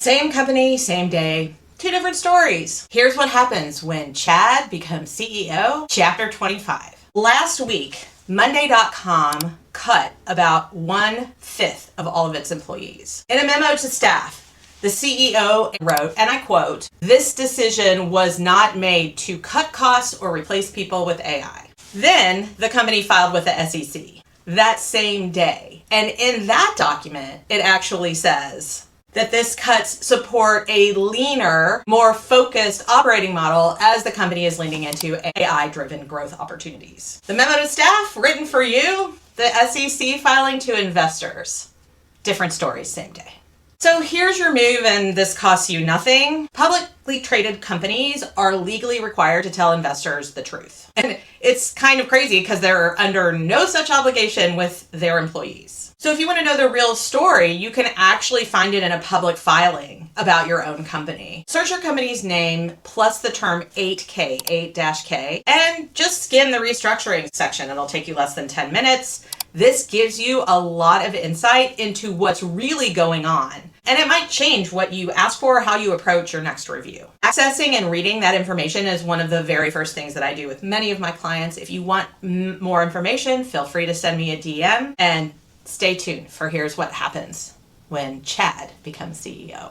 Same company, same day, two different stories. Here's what happens when Chad becomes CEO, chapter 25. Last week, Monday.com cut about 1/5 of all of its employees. In a memo to staff, the CEO wrote, and I quote, "This decision was not made to cut costs or replace people with AI." Then the company filed with the SEC that same day. And in that document, it actually says that this cuts support a leaner, more focused operating model as the company is leaning into AI-driven growth opportunities. The memo to staff, written for you, the SEC filing to investors. Different stories, same day. So here's your move, and this costs you nothing. Publicly traded companies are legally required to tell investors the truth. And it's kind of crazy because they're under no such obligation with their employees. So if you want to know the real story, you can actually find it in a public filing about your own company. Search your company's name plus the term 8K, 8-K, and just skim the restructuring section. It'll take you less than 10 minutes. This gives you a lot of insight into what's really going on. And it might change what you ask for or how you approach your next review. Accessing and reading that information is one of the very first things that I do with many of my clients. If you want more information, feel free to send me a DM, and stay tuned for here's what happens when Chad becomes CEO.